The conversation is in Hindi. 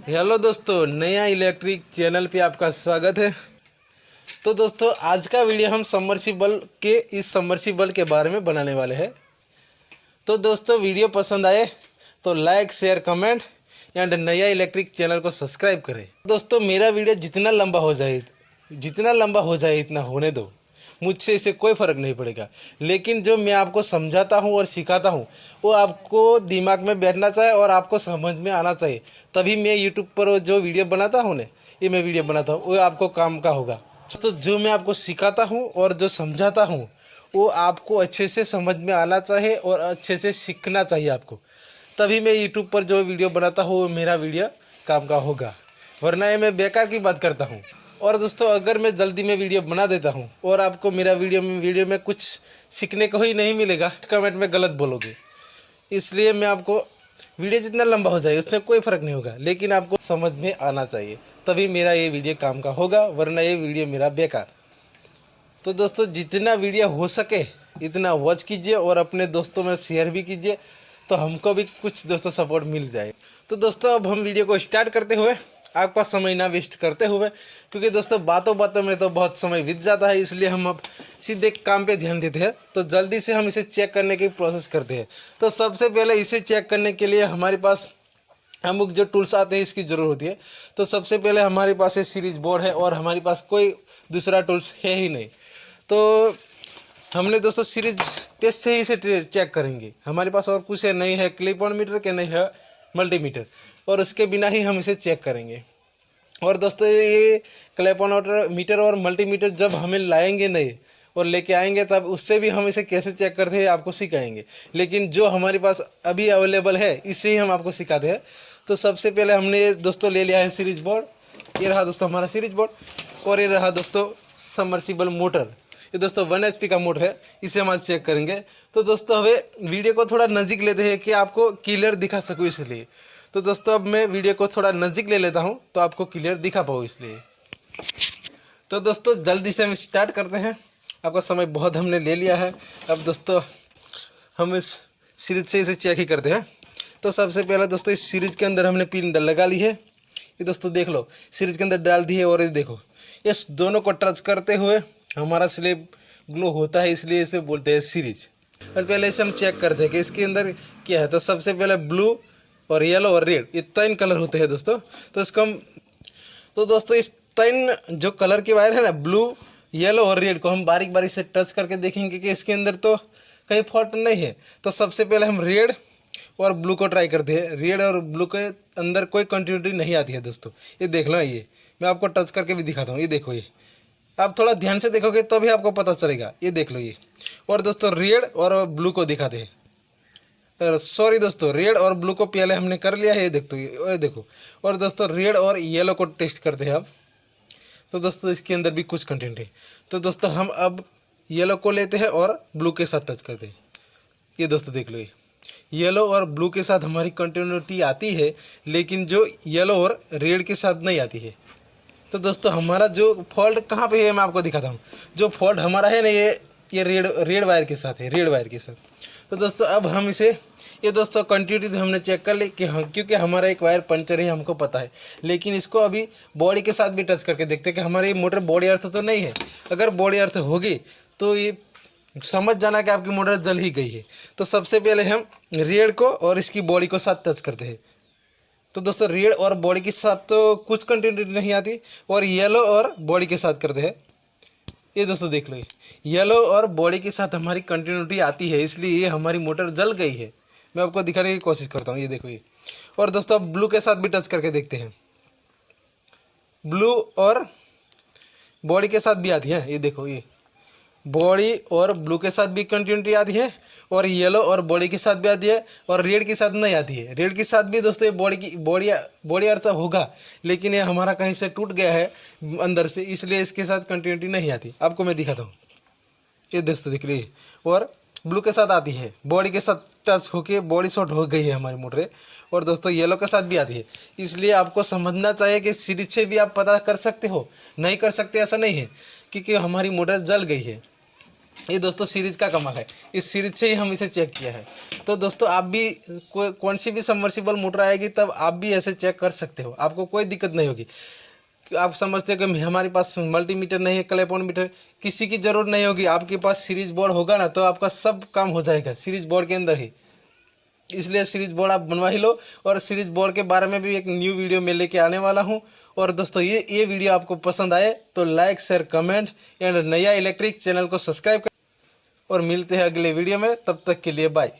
हेलो दोस्तों, नया इलेक्ट्रिक चैनल पे आपका स्वागत है। तो दोस्तों, आज का वीडियो हम सबमर्सिबल के इस सबमर्सिबल के बारे में बनाने वाले हैं। तो दोस्तों, वीडियो पसंद आए तो लाइक शेयर कमेंट एंड नया इलेक्ट्रिक चैनल को सब्सक्राइब करें। दोस्तों, मेरा वीडियो जितना लंबा हो जाए इतना होने दो, मुझसे इसे कोई फ़र्क नहीं पड़ेगा। लेकिन जो मैं आपको समझाता हूँ और सिखाता हूँ वो आपको दिमाग में बैठना चाहिए और आपको समझ में आना चाहिए। तभी मैं यूट्यूब पर जो वीडियो बनाता हूँ ना, ये मैं वीडियो बनाता हूँ, वो आपको काम का होगा। तो जो मैं आपको सिखाता हूँ और जो समझाता हूँ वो आपको अच्छे से समझ में आना चाहिए और अच्छे से सीखना चाहिए आपको। तभी मैं यूट्यूब पर जो वीडियो बनाता हूँ वो मेरा वीडियो काम का होगा, वरना ये मैं बेकार की बात करता हूँ। और दोस्तों, अगर मैं जल्दी में वीडियो बना देता हूँ और आपको मेरा वीडियो में कुछ सीखने को ही नहीं मिलेगा, कमेंट में गलत बोलोगे। इसलिए मैं आपको वीडियो जितना लंबा हो जाए उसमें कोई फ़र्क नहीं होगा, लेकिन आपको समझ में आना चाहिए। तभी मेरा ये वीडियो काम का होगा, वरना ये वीडियो मेरा बेकार। तो दोस्तों, जितना वीडियो हो सके इतना वॉच कीजिए और अपने दोस्तों में शेयर भी कीजिए, तो हमको भी कुछ दोस्तों सपोर्ट मिल जाए। तो दोस्तों, अब हम वीडियो को स्टार्ट करते हुए आपका समय ना वेस्ट करते हुए, क्योंकि दोस्तों बातों बातों में तो बहुत समय बीत जाता है, इसलिए हम अब सीधे काम पे ध्यान देते हैं। तो जल्दी से हम इसे चेक करने की प्रोसेस करते हैं। तो सबसे पहले इसे चेक करने के लिए हमारे पास अमुक जो टूल्स आते हैं इसकी ज़रूरत होती है। तो सबसे पहले हमारे पास ये सीरीज बोर्ड है और हमारे पास कोई दूसरा टूल्स है ही नहीं। तो हमने दोस्तों सीरीज टेस्ट से ही इसे चेक करेंगे। हमारे पास और कुछ है नहीं है, क्लिप ऑन मीटर के नहीं है मल्टीमीटर, और उसके बिना ही हम इसे चेक करेंगे। और दोस्तों, ये क्लिप ऑन मीटर और मल्टीमीटर जब हमें लाएंगे नहीं और लेके आएंगे, तब उससे भी हम इसे कैसे चेक करते हैं आपको सिखाएंगे। लेकिन जो हमारे पास अभी अवेलेबल है इससे ही हम आपको सिखाते हैं। तो सबसे पहले हमने दोस्तों ले लिया है सीरीज बोर्ड। ये रहा दोस्तों हमारा सीरीज बोर्ड, और ये रहा दोस्तों सबमर्सिबल मोटर। ये दोस्तों 1 HP का मोटर है, इसे हम आज चेक करेंगे। तो दोस्तों, हमें वीडियो को थोड़ा नज़दीक लेते हैं कि आपको क्लियर दिखा सकूँ, इसलिए। तो दोस्तों, अब मैं वीडियो को थोड़ा नज़दीक ले लेता हूँ तो आपको क्लियर दिखा पाऊँ, इसलिए। तो दोस्तों, जल्दी से हम स्टार्ट करते हैं। आपका समय बहुत हमने ले लिया है। अब दोस्तों, हम इस सीरीज से इसे चेक ही करते हैं। तो सबसे पहले दोस्तों, इस सीरीज के अंदर हमने पिन लगा ली है। ये दोस्तों देख लो, सीरीज के अंदर डाल दी है, और ये देखो, इस दोनों को टच करते हुए हमारा स्लेब ग्लो होता है, इसलिए इसे बोलते हैं सीरीज। और पहले इसे हम चेक करते हैं कि इसके अंदर क्या है। तो सबसे पहले ब्लू और येलो और रेड, ये 3 कलर होते हैं दोस्तों। तो इसको हम तो दोस्तों, इस 3 जो कलर के वायर है ना, ब्लू येलो और रेड को हम बारीक बारीक से टच करके देखेंगे कि इसके अंदर तो कहीं फॉल्ट नहीं है। तो सबसे पहले हम रेड और ब्लू को ट्राई करते हैं। रेड और ब्लू के अंदर कोई कंटिन्यूटी नहीं आती है दोस्तों। ये देख लो, ये मैं आपको टच करके भी दिखाता हूँ। ये देखो, ये आप थोड़ा ध्यान से देखोगे तो भी आपको पता चलेगा। ये देख लो ये। और दोस्तों, रेड और ब्लू को दिखाते हैं। सॉरी दोस्तों, रेड और ब्लू को पहले हमने कर लिया है। ये देखो। और दोस्तों, रेड और येलो को टेस्ट करते हैं अब। तो दोस्तों, इसके अंदर भी कुछ कंटेंट है। तो दोस्तों, हम अब येलो को लेते हैं और ब्लू के साथ टच करते हैं। ये दोस्तों देख लो, ये येलो और ब्लू के साथ हमारी कंटिन्यूटी आती है, लेकिन जो येलो और रेड के साथ नहीं आती है। तो दोस्तों, हमारा जो फॉल्ट कहाँ पे है मैं आपको दिखाता हूँ। जो फॉल्ट हमारा है ना, ये रेड वायर के साथ है, रेड वायर के साथ। तो दोस्तों, अब हम इसे ये दोस्तों कंटिन्यूटी हमने चेक कर ली कि हाँ, क्योंकि हमारा एक वायर पंचर है हमको पता है। लेकिन इसको अभी बॉडी के साथ भी टच करके देखते हैं कि हमारी मोटर बॉडी अर्थ तो नहीं है। अगर बॉडी अर्थ होगी तो ये समझ जाना कि आपकी मोटर जल ही गई है। तो सबसे पहले हम रेड को और इसकी बॉडी को साथ टच करते हैं। तो दोस्तों, रेड और बॉडी के साथ तो कुछ कंटिन्यूटी नहीं आती, और येलो और बॉडी के साथ करते हैं। ये दोस्तों देख लो, येलो और बॉडी के साथ हमारी कंटिन्यूटी आती है, इसलिए ये हमारी मोटर जल गई है। मैं आपको दिखाने की कोशिश करता हूँ। ये देखो ये। और दोस्तों, अब ब्लू के साथ भी टच करके देखते हैं। ब्लू और बॉडी के साथ भी आती है। ये देखो, ये बॉडी और ब्लू के साथ भी कंटिन्यूटी आती है, और येलो और बॉडी के साथ भी आती है, और रेड के साथ नहीं आती है। रेड के साथ भी दोस्तों ये बॉडी अर्थ होगा, लेकिन ये हमारा कहीं से टूट गया है अंदर से, इसलिए इसके साथ कंटिन्यूटी नहीं आती। आपको मैं दिखाता हूँ। ये दोस्तों दिख रही है। और ब्लू के साथ आती है, बॉडी के साथ टच होके बॉडी शॉर्ट हो गई है हमारी मोटर। और दोस्तों, येलो के साथ भी आती है। इसलिए आपको समझना चाहिए कि सीरीज से भी आप पता कर सकते हो, नहीं कर सकते ऐसा नहीं है, क्योंकि हमारी मोटर जल गई है। ये दोस्तों सीरीज का कमाल है, इस सीरीज से ही हम इसे चेक किया है। तो दोस्तों आप भी कौन सी भी सबमर्सिबल मोटर आएगी तब आप भी ऐसे चेक कर सकते हो, आपको कोई दिक्कत नहीं होगी। आप समझते हो कि हमारे पास मल्टीमीटर नहीं है, क्लैंपोमीटर, किसी की ज़रूरत नहीं होगी। आपके पास सीरीज बोर्ड होगा ना तो आपका सब काम हो जाएगा सीरीज बोर्ड के अंदर ही। इसलिए सीरीज बोर्ड आप बनवा ही लो। और सीरीज बोर्ड के बारे में भी एक न्यू वीडियो मैं लेके आने वाला हूं। और दोस्तों ये वीडियो आपको पसंद आए तो लाइक शेयर कमेंट एंड नया इलेक्ट्रिक चैनल को सब्सक्राइब कर, और मिलते हैं अगले वीडियो में। तब तक के लिए बाय।